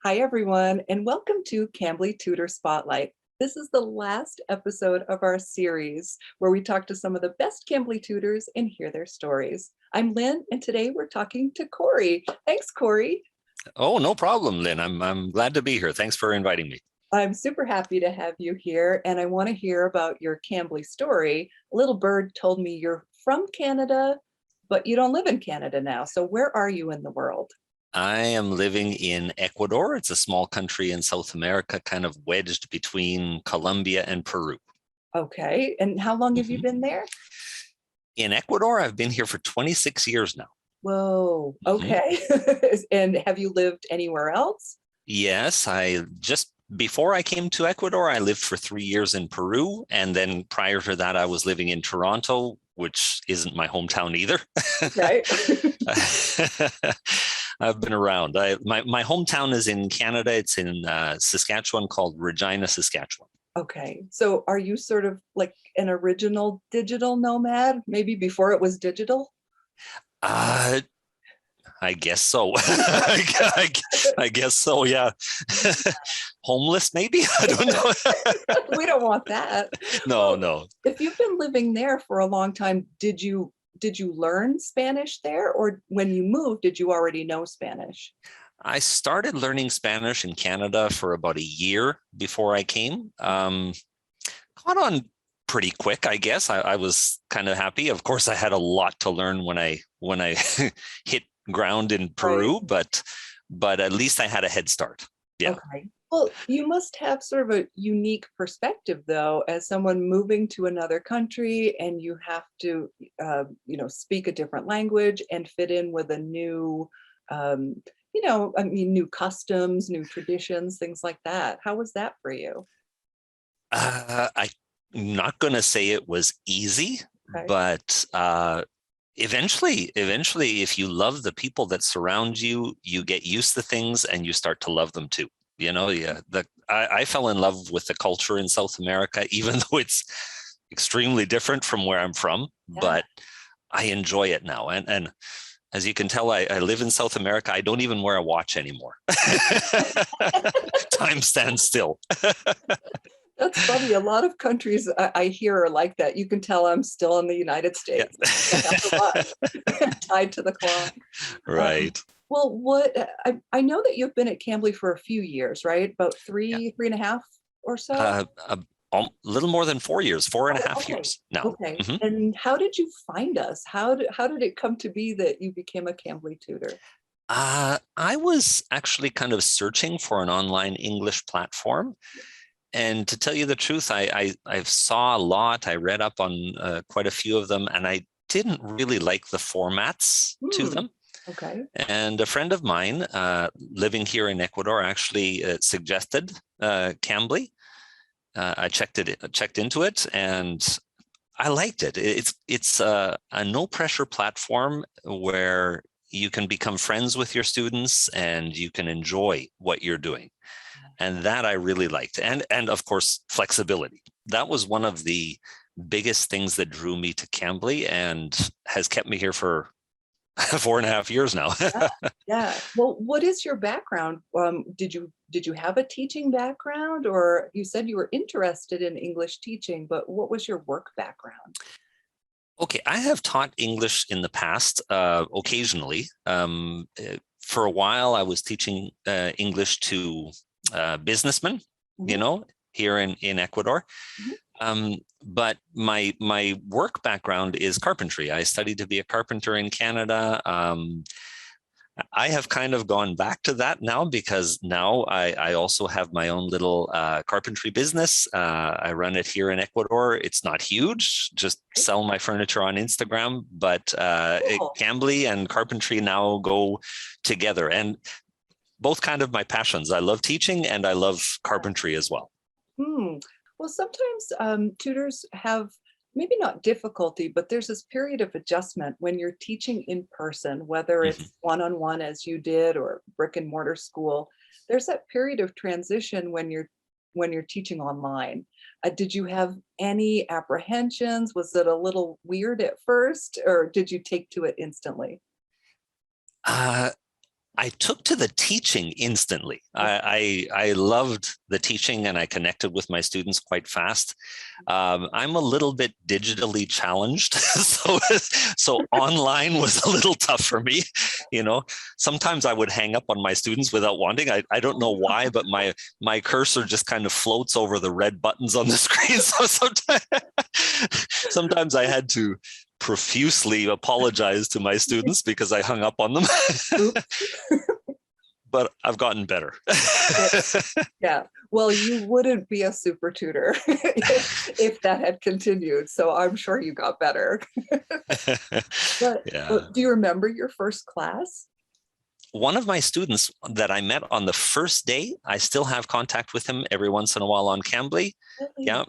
Hi, everyone, and welcome to Cambly Tutor Spotlight. This is the last episode of our series where we talk to some of the best Cambly tutors and hear their stories. I'm Lynn, and today we're talking to Corey. Thanks, Corey. Oh, no problem, Lynn. I'm glad to be here. Thanks for inviting me. I'm super happy to have you here, and I want to hear about your Cambly story. A little bird told me you're from Canada, but you don't live in Canada now. So where are you in the world? I am living in Ecuador. It's a small country in South America, kind of wedged between Colombia and Peru. Okay, and how long have you been there? In Ecuador, I've been here for 26 years now. Whoa, Mhm. okay. And have you lived anywhere else? Yes, I just before I came to Ecuador, I lived for 3 years in Peru. And then prior to that, I was living in Toronto, which isn't my hometown either. Right. I've been around. My hometown is in Canada. It's in Saskatchewan, called Regina, Saskatchewan. Okay. So are you sort of like an original digital nomad, maybe before it was digital? Uh, I guess so. I guess so. Yeah. Homeless, maybe. I don't know. We don't want that. No, Well, no. if you've been living there for a long time, did you learn Spanish there, or when you moved, did you already know Spanish? I started learning Spanish in Canada for about a year before I came. Caught on pretty quick, I guess. I was kind of happy. Of course, I had a lot to learn when I hit ground in Right. Peru, but at least I had a head start. Yeah. Okay. Well, you must have sort of a unique perspective, though, as someone moving to another country, and you have to, speak a different language and fit in with a new, um, new customs, new traditions, things like that. How was that for you? I'm not going to say it was easy, Okay. but eventually, if you love the people that surround you, you get used to things and you start to love them too. Yeah. I fell in love with the culture in South America, even though it's extremely different from where I'm from, Yeah. but I enjoy it now. And as you can tell, I live in South America. I don't even wear a watch anymore. Time stands still. That's funny. A lot of countries I hear are like that. You can tell I'm still in the United Yeah. States. I don't have to watch. Tied to the clock. Um, Right. well, I know that you've been at Cambly for a few years, right? About Yeah. three and a half or so. A little more than 4 years, four and a Oh, half okay. years now. Okay. Mhm. And how did you find us? How did it come to be that you became a Cambly tutor? I was actually kind of searching for an online English platform. And to tell you the truth, I saw a lot. I read up on quite a few of them, and I didn't really like the formats to Hmm. them. Okay. And a friend of mine living here in Ecuador actually suggested Cambly. I checked into it, and I liked it. It's a no pressure platform where you can become friends with your students and you can enjoy what you're doing, and that I really liked. And of course, flexibility. That was one of the biggest things that drew me to Cambly and has kept me here for 4.5 years now. Yeah, yeah. Well, what is your background? Did you have a teaching background, or you said you were interested in English teaching, but what was your work background? Okay, I have taught English in the past, occasionally. For a while, I was teaching English to businessmen, you Mhm, know, here in Ecuador. mhm. But my work background is carpentry. I studied to be a carpenter in Canada. I have kind of gone back to that now because now I also have my own little carpentry business. I run it here in Ecuador. It's not huge, just Okay, sell my furniture on Instagram, but cool. Cambly and carpentry now go together. And both kind of my passions. I love teaching and I love carpentry as well. Hmm. Well, sometimes tutors have maybe not difficulty, but there's this period of adjustment when you're teaching in person, whether Mhm. it's one-on-one as you did or brick and mortar school. There's that period of transition when you're teaching online. Did you have any apprehensions? Was it a little weird at first, or did you take to it instantly? Uh, I took to the teaching instantly. I loved the teaching and I connected with my students quite fast. I'm a little bit digitally challenged, so online was a little tough for me. You know, sometimes I would hang up on my students without wanting. I don't know why, but my cursor just kind of floats over the red buttons on the screen. So sometimes I had to profusely apologize to my students because I hung up on them. But I've gotten better. Yeah. Well, you wouldn't be a super tutor if that had continued. So I'm sure you got better. But Yeah. do you remember your first class? One of my students that I met on the first day, I still have contact with him every once in a while on Cambly. Really? Yeah.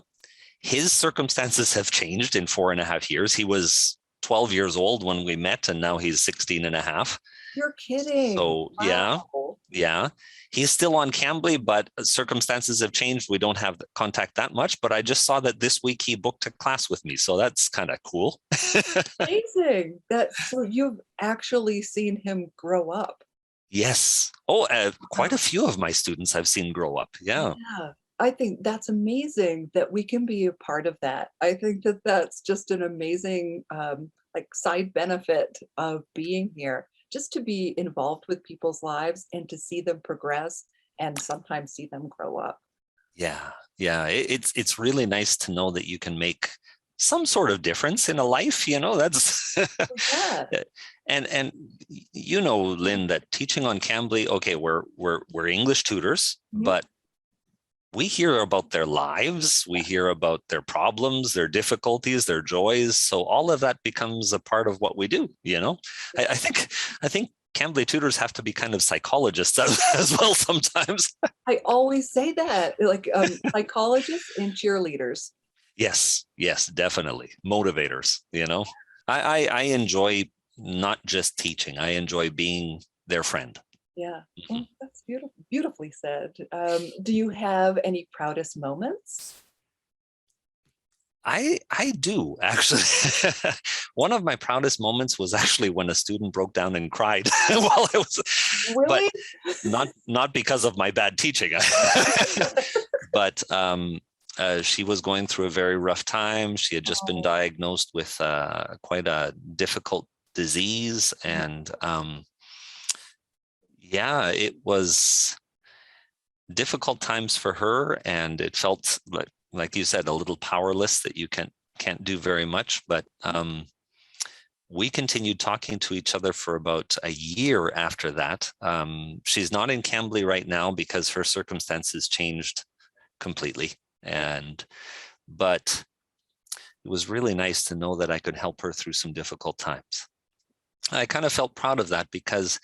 His circumstances have changed in 4.5 years. He was 12 years old when we met, and now he's 16 and a half. You're kidding. So Wow. yeah. He's still on Cambly, but circumstances have changed. We don't have contact that much, but I just saw that this week he booked a class with me. So that's kind of cool. Amazing. So you've actually seen him grow up. Yes. Oh, quite a few of my students I've seen grow up. Yeah. Yeah. I think that's amazing that we can be a part of that. I think that that's just an amazing like side benefit of being here, just to be involved with people's lives and to see them progress and sometimes see them grow up. Yeah. Yeah. It's really nice to know that you can make some sort of difference in a life, that's Yeah. and you know, Lynn, that teaching on Cambly, okay, we're English tutors, Mhm. but we hear about their lives, we hear about their problems, their difficulties, their joys. So all of that becomes a part of what we do, I think Cambly tutors have to be kind of psychologists as well sometimes. I always say that, like psychologists and cheerleaders. Yes, definitely. Motivators, I enjoy not just teaching, I enjoy being their friend. Yeah. Mhm. Oh, that's beautifully said. Do you have any proudest moments? I do actually. One of my proudest moments was actually when a student broke down and cried while I was, but Really? not because of my bad teaching, but she was going through a very rough time. She had just been Oh, diagnosed with quite a difficult disease, and yeah, it was difficult times for her, and it felt like you said, a little powerless, that you can't do very much. But we continued talking to each other for about a year after that. She's not in Cambly right now because her circumstances changed completely, but it was really nice to know that I could help her through some difficult times. I kind of felt proud of that because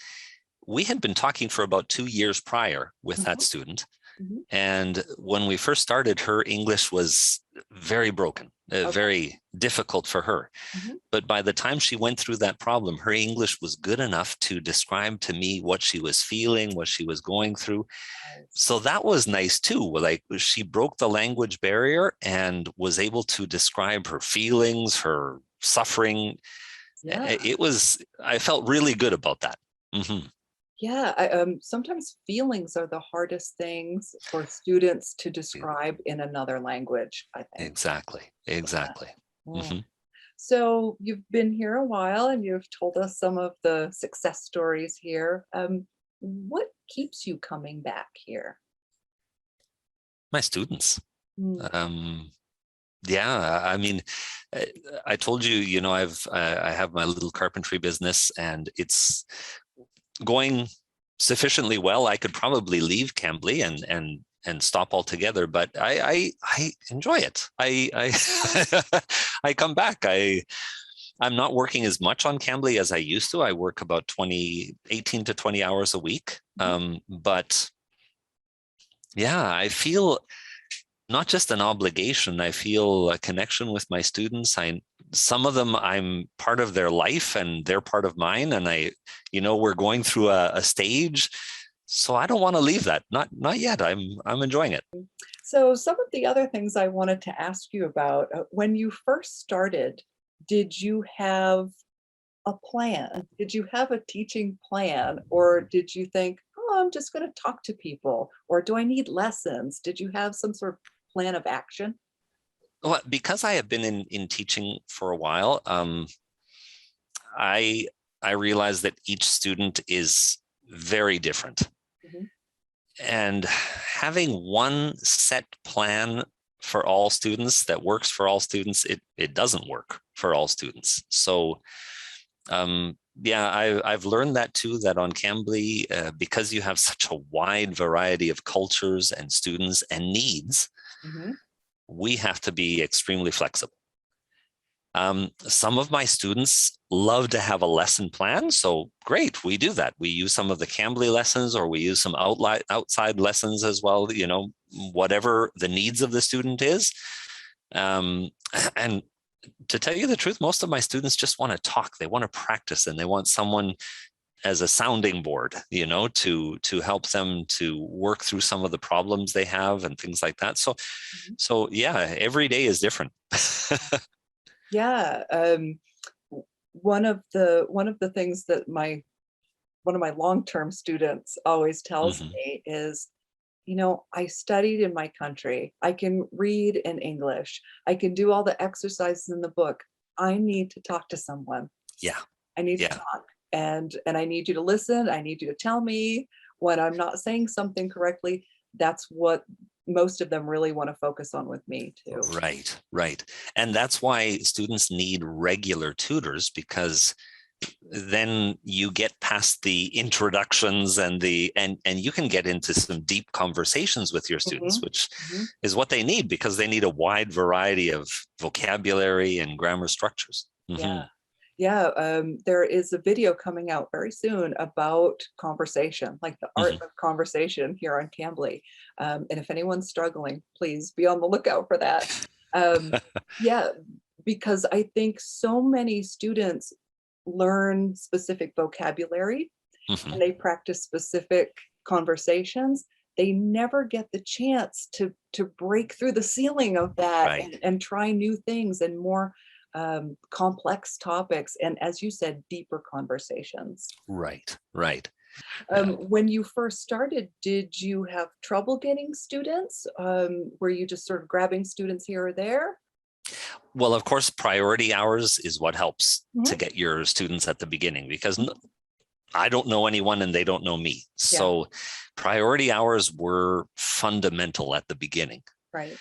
we had been talking for about 2 years prior with that mhm, student. mhm. And when we first started, her English was very broken, Okay. very difficult for her. Mhm. But by the time she went through that problem, her English was good enough to describe to me what she was feeling, what she was going through. Nice. So that was nice too. Like, she broke the language barrier and was able to describe her feelings, her suffering. Yeah. I felt really good about that. Mhm. Yeah. Sometimes feelings are the hardest things for students to Yeah, describe in another language, I think. exactly. Exactly. Mm. Mhm. So you've been here a while and you've told us some of the success stories here. What keeps you coming back here? My students. Mm. Um, yeah, I mean, I, I told you, I have my little carpentry business, and it's going sufficiently well. I could probably leave Cambly and stop altogether, but I enjoy it. I come back. I'm not working as much on Cambly as I used to. I work about 18 to 20 hours a week. Mhm. But yeah, I feel not just an obligation. I feel a connection with my students. Some of them, I'm part of their life and they're part of mine. And we're going through a stage. So I don't want to leave that. Not yet. I'm enjoying it. So some of the other things I wanted to ask you about, when you first started, did you have a plan? Did you have a teaching plan, or did you think, "Oh, I'm just gonna talk to people," or "Do I need lessons?" Did you have some sort of plan of action? Well, because I have been in teaching for a while, I I realize that each student is very different. Mhm. And having one set plan for all students that works for all students, it doesn't work for all students. So yeah, I've learned that too, that on Cambly, because you have such a wide variety of cultures and students and needs, Mhm. we have to be extremely flexible. Some of my students love to have a lesson plan. So great, we do that. We use some of the Cambly lessons, or we use some outside lessons as well, whatever the needs of the student is. And to tell you the truth, most of my students just want to talk. They want to practice, and they want someone as a sounding board, to help them to work through some of the problems they have and things like that. So, Mhm. so yeah, every day is different. Yeah, one of the things that one of my long-term students always tells Mhm. me is, I studied in my country. I can read in English. I can do all the exercises in the book. I need to talk to someone. Yeah, I need to yeah. talk, and I need you to listen. I need you to tell me when I'm not saying something correctly. That's what most of them really want to focus on with me too. Right, right. And that's why students need regular tutors, because then you get past the introductions and you can get into some deep conversations with your students, Mhm, which mhm. is what they need, because they need a wide variety of vocabulary and grammar structures. Yeah. Mhm. Yeah, there is a video coming out very soon about conversation, like the art Mhm. of conversation here on Cambly. And if anyone's struggling, please be on the lookout for that. Um, yeah, because I think so many students learn specific vocabulary Mhm. and they practice specific conversations. They never get the chance to break through the ceiling of that Right, and try new things and more complex topics, and as you said, deeper conversations. right, right. When you first started, did you have trouble getting students? Were you just sort of grabbing students here or there? Well, of course, priority hours is what helps to Mhm. get your students at the beginning, because I don't know anyone and they don't know me. Yeah, So priority hours were fundamental at the beginning. right.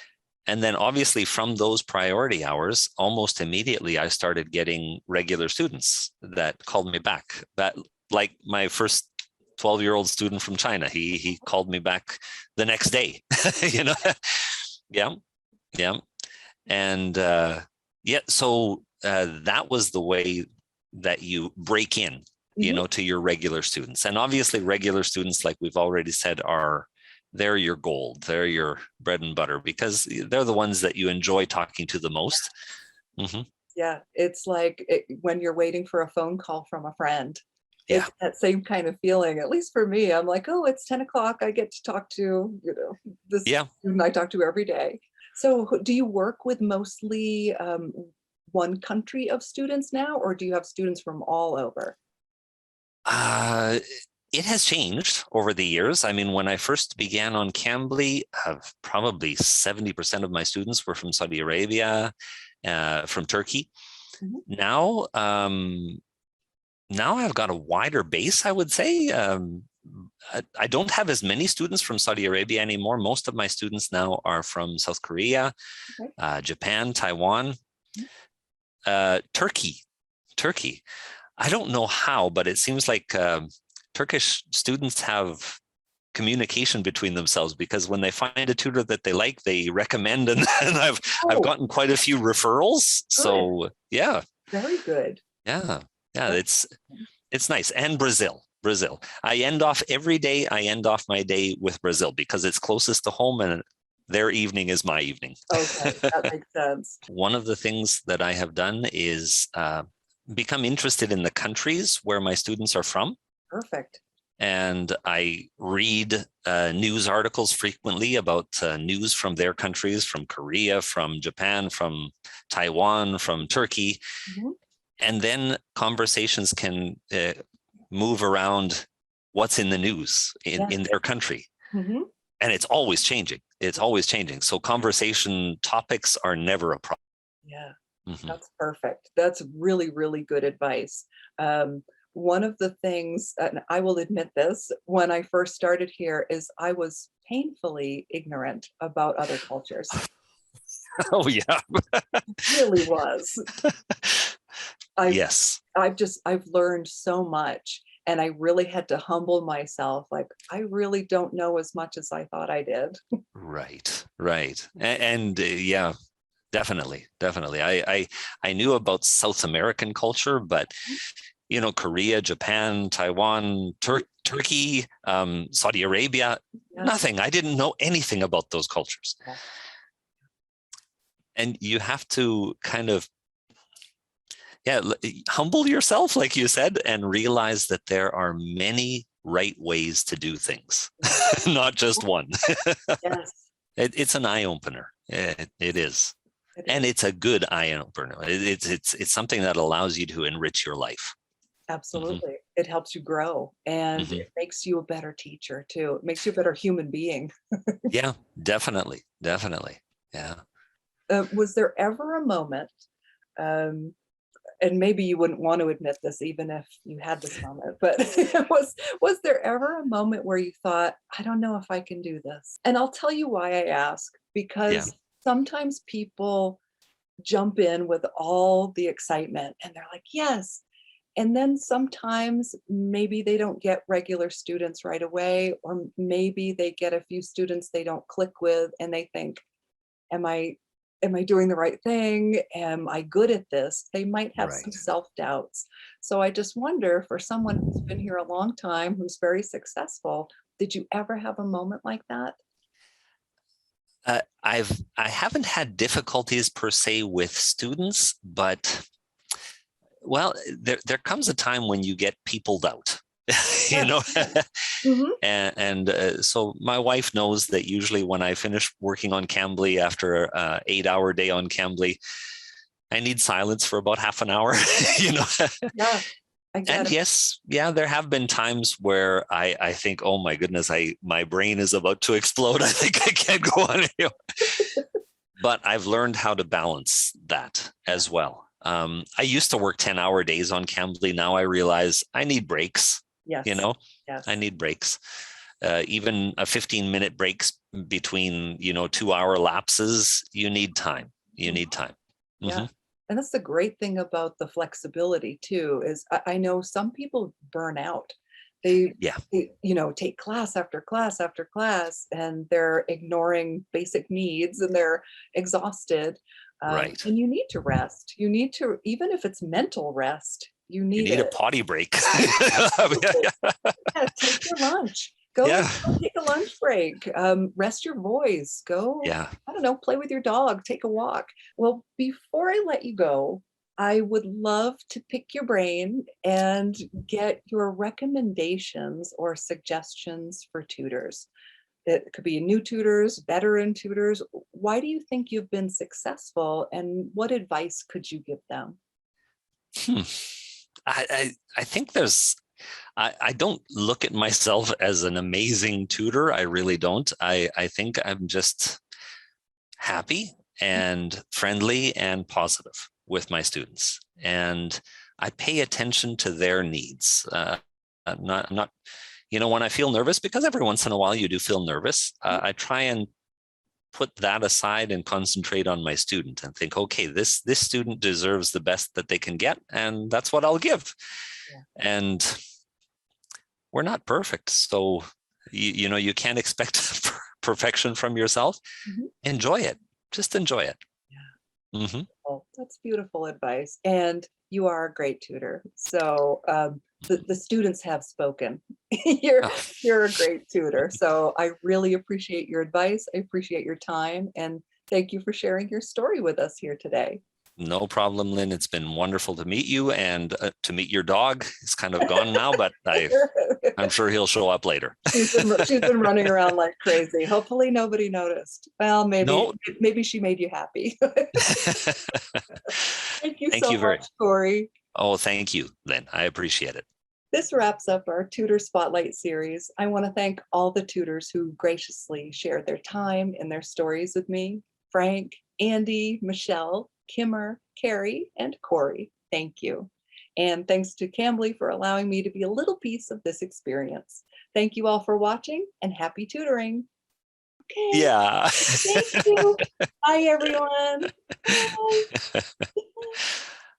And then obviously from those priority hours, almost immediately I started getting regular students that called me back. That, like my first 12-year-old student from China, he called me back the next day. you know, yeah, yeah. And yeah, so that was the way that you break in, Mhm. to your regular students. And obviously regular students, like we've already said, they're your gold, they're your bread and butter, because they're the ones that you enjoy talking to the most. Hmm. Yeah, it's like when you're waiting for a phone call from a friend. Yeah, It's that same kind of feeling, at least for me. I'm like, "Oh, it's 10 o'clock. I get to talk to, this yeah. student I talk to every day." So, do you work with mostly, one country of students now, or do you have students from all over? Uh, it has changed over the years. I mean, when I first began on Cambly, probably 70% of my students were from Saudi Arabia, from Turkey. Mhm. Now, now I've got a wider base, I would say. I don't have as many students from Saudi Arabia anymore. Most of my students now are from South Korea, Okay. Japan, Taiwan, Mhm. Turkey. Turkey. I don't know how, but it seems like Turkish students have communication between themselves, because when they find a tutor that they like, they recommend, and, and I've Oh, gotten quite a few referrals. good. So yeah, Very good. yeah, yeah. That's It's nice. And Brazil. Brazil. I end off every day. I end off my day with Brazil because it's closest to home, and their evening is my evening. okay, that makes sense. One of the things that I have done is become interested in the countries where my students are from. Perfect. And I read news articles frequently about news from their countries, from Korea, from Japan, from Taiwan, from Turkey. Mhm. And then conversations can move around what's in the news in their country. Mm-hmm. And it's always changing. It's always changing. So conversation topics are never a problem. Yeah, Mhm. that's perfect. That's really, really good advice. One of the things, and I will admit this, when I first started here, is I was painfully ignorant about other cultures. Oh, yeah. Really was. I've Yes. I've learned so much, and I really had to humble myself. Like, I really don't know as much as I thought I did. Right. Right. And yeah, definitely. Definitely. I knew about South American culture, but Korea, Japan, Taiwan, Turkey, Saudi Arabia, Yeah, nothing. I didn't know anything about those cultures. yeah, And you have to kind of, humble yourself, like you said, and realize that there are many right ways to do things, not just one. yes, It's an eye opener. It is. it And is. it's a good eye opener. It's something that allows you to enrich your life. Hmm. Absolutely. It helps you grow, and Hmm. it makes you a better teacher too. It makes you a better human being. Yeah, definitely. Definitely. Yeah. Was there ever a moment, um, and maybe you wouldn't want to admit this even if you had this moment, but was there ever a moment where you thought, I don't know if I can do this? And I'll tell you why I ask, Yeah. because sometimes people jump in with all the excitement and they're like, yes. And then sometimes maybe they don't get regular students right away, or maybe they get a few students they don't click with and they think, am I am I doing the right thing? Am I good at this? They might have some Right. self-doubts. So I just wonder, for someone who's been here a long time, who's very successful, did you ever have a moment like that? I haven't had difficulties per se with students, but well, there comes a time when you get peopled out, you Yeah, know. yeah. Mhm. And so my wife knows that usually when I finish working on Cambly after a 8-hour day on Cambly, I need silence for about half an hour, you know. Yeah, I get And it. yes, yeah, there have been times where I think, oh my goodness, my brain is about to explode. I think I can't go on here. But I've learned how to balance that Yeah. as well. I used to work 10-hour days on Cambly. Now I realize I need breaks, you Yes. know, I Yes. need breaks. Even a 15-minute breaks between, 2-hour lapses, you need time. You Mhm. need time. Yeah. Hmm. And that's the great thing about the flexibility too, is I know some people burn out. Yeah, Take class after class after class, and they're ignoring basic needs and they're exhausted. right. And you need to rest. You need to, even if it's mental rest, you You need need a it. potty break. Absolutely. Yeah, take your lunch. Yeah, Go take a lunch break. Rest your voice. Go, yeah. I don't know, play with your dog, take a walk. Well, before I let you go, I would love to pick your brain and get your recommendations or suggestions for tutors. It could be new tutors, veteran tutors. Why do you think you've been successful, and what advice could you give them? Hmm. I think I don't look at myself as an amazing tutor. I really don't. I think I'm just happy and friendly and positive with my students. And I pay attention to their needs. I'm not, when I feel nervous, because every once in a while you do feel nervous, I try and put that aside and concentrate on my student and think, okay, this student deserves the best that they can get, and that's what I'll give. Yeah. And we're not perfect, so you can't expect perfection from yourself. Mhm. Enjoy it. Just enjoy it. Yeah. Hmm. Oh, that's beautiful advice. And you are a great tutor. So the students have spoken. you're Oh, you're a great tutor. So I really appreciate your advice. I appreciate your time, and thank you for sharing your story with us here today. no problem, Lynn. It's been wonderful to meet you and to meet your dog. He's kind of gone now, but I'm sure he'll show up later. She's been running around like crazy. Hopefully nobody noticed. Well, No. maybe she made you happy. Thank you Thank so you very much, Corey. Oh, thank you, Lynn. I appreciate it. This wraps up our Tutor Spotlight series. I want to thank all the tutors who graciously shared their time and their stories with me. Frank, Andy, Michelle, Kimmer, Carrie, and Corey. Thank you. And thanks to Cambly for allowing me to be a little piece of this experience. Thank you all for watching and happy tutoring. Okay, Yeah. thank you. Bye, everyone. Bye.